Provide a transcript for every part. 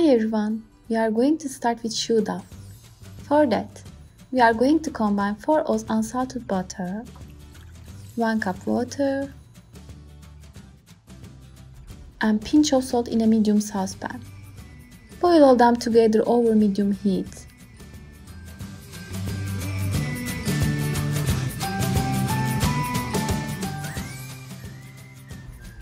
Hi everyone, we are going to start with choux dough. For that, we are going to combine 4 oz unsalted butter, 1 cup water, and pinch of salt in a medium saucepan. Boil all them together over medium heat.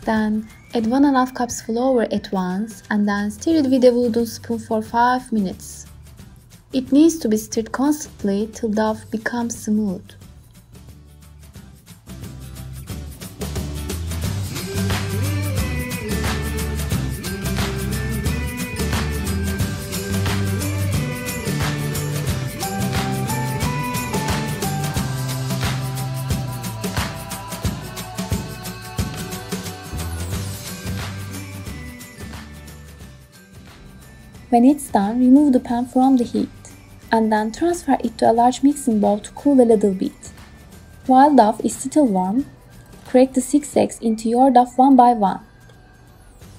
Then add 1½ cups flour at once and then stir it with a wooden spoon for 5 minutes. It needs to be stirred constantly till dough becomes smooth. When it's done, remove the pan from the heat and then transfer it to a large mixing bowl to cool a little bit. While dough is still warm, crack the 6 eggs into your dough one by one.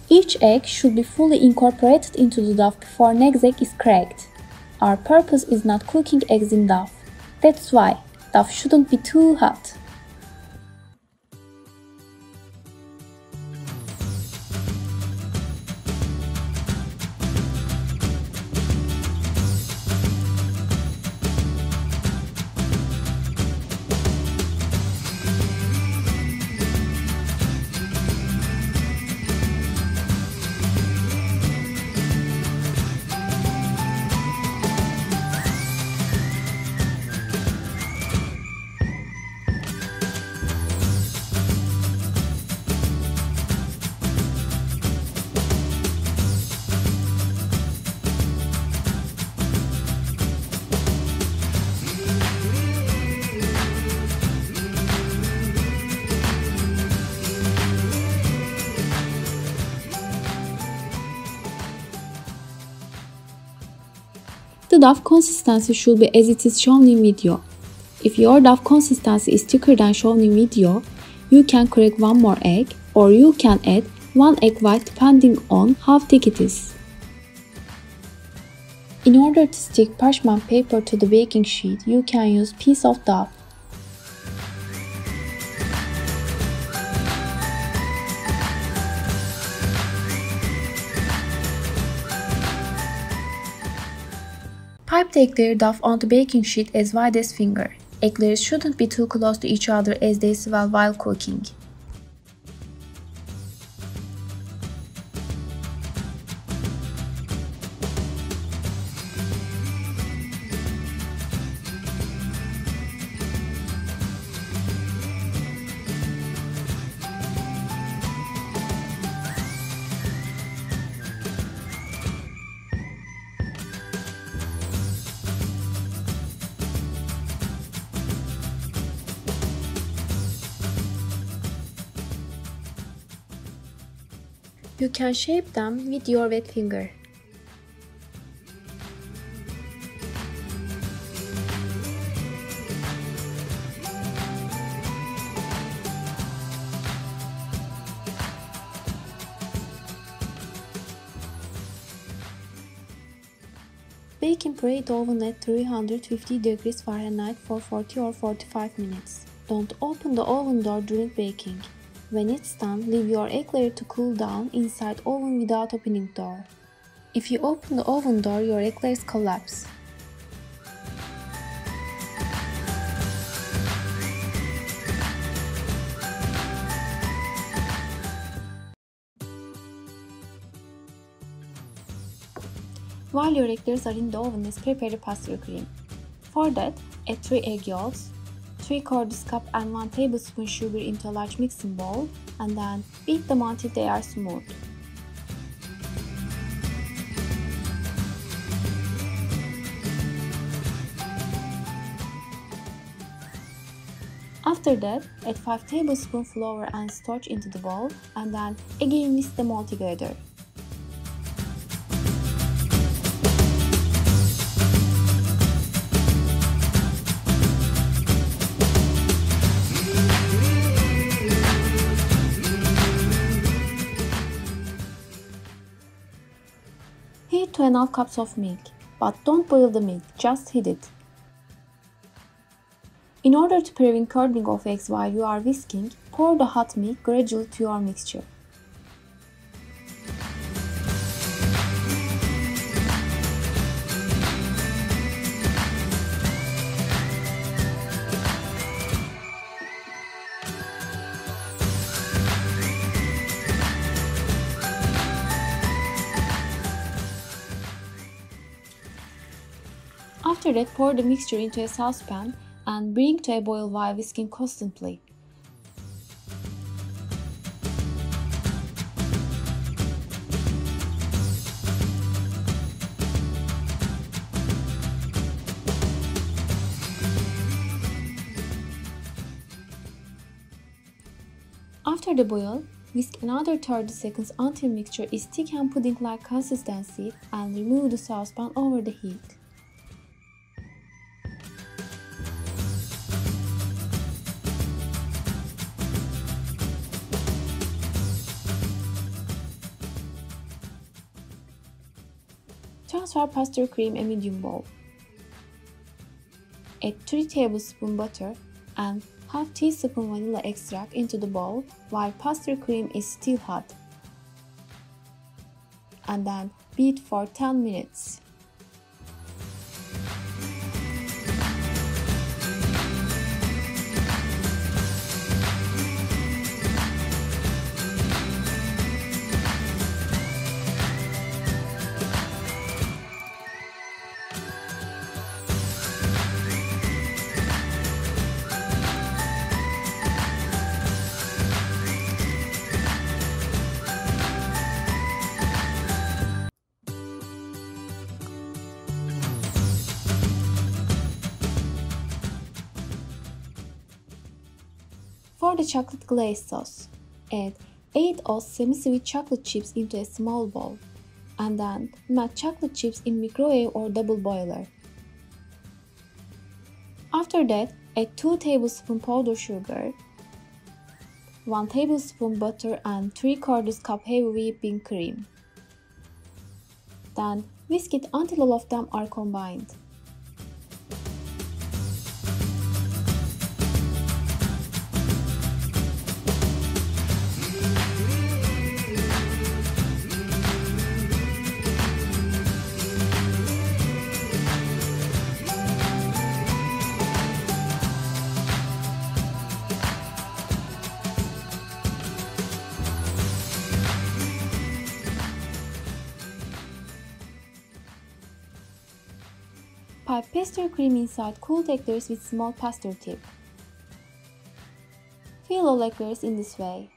Each egg should be fully incorporated into the dough before next egg is cracked. Our purpose is not cooking eggs in dough. That's why dough shouldn't be too hot. The dough consistency should be as it is shown in video. If your dough consistency is thicker than shown in video, you can crack one more egg or you can add 1 egg white depending on how thick it is. In order to stick parchment paper to the baking sheet, you can use piece of dough. Pipe the Eclair dough on the baking sheet as wide as finger. Eclairs shouldn't be too close to each other as they swell while cooking. You can shape them with your wet finger. Bake in preheat oven at 350 degrees Fahrenheit for 40 or 45 minutes. Don't open the oven door during baking. When it's done, leave your eclair to cool down inside oven without opening door. If you open the oven door, your eclairs collapse. While your eclairs are in the oven, let's prepare a pastry cream. For that, add 3 egg yolks, 3/4 cup and 1 tablespoon sugar into a large mixing bowl and then beat them until they are smooth. After that, add 5 tablespoons flour and starch into the bowl and then again mix them all together. Heat to 1/2 cups of milk, but don't boil the milk, just heat it. In order to prevent curdling of eggs while you are whisking, pour the hot milk gradually to your mixture. After that, pour the mixture into a saucepan and bring to a boil while whisking constantly. After the boil, whisk another 30 seconds until mixture is thick and pudding-like consistency and remove the saucepan over the heat. Transfer pastry cream a medium bowl. Add 3 tablespoons butter and half teaspoon vanilla extract into the bowl while pastry cream is still hot. And then beat for 10 minutes. For the chocolate glaze sauce, add 8 oz semi-sweet chocolate chips into a small bowl, and then melt chocolate chips in microwave or double boiler. After that, add 2 tablespoons powdered sugar, 1 tablespoon butter and 3/4 cup heavy whipping cream. Then whisk it until all of them are combined. Pipe pastry cream inside cooled eclairs with small pastry tip. Fill all eclairs in this way.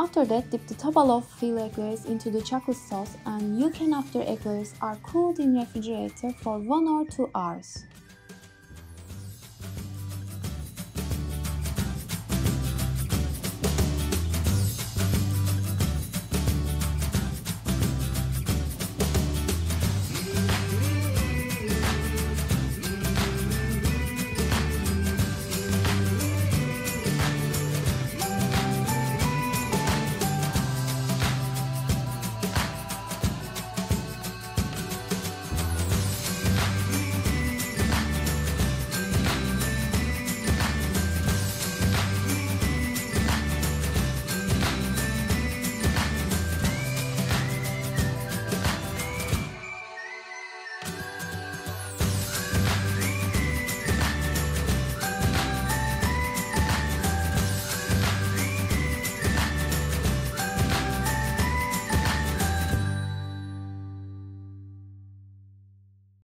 After that, dip the top of fill eclairs into the chocolate sauce and you can after eclairs are cooled in refrigerator for 1 or 2 hours.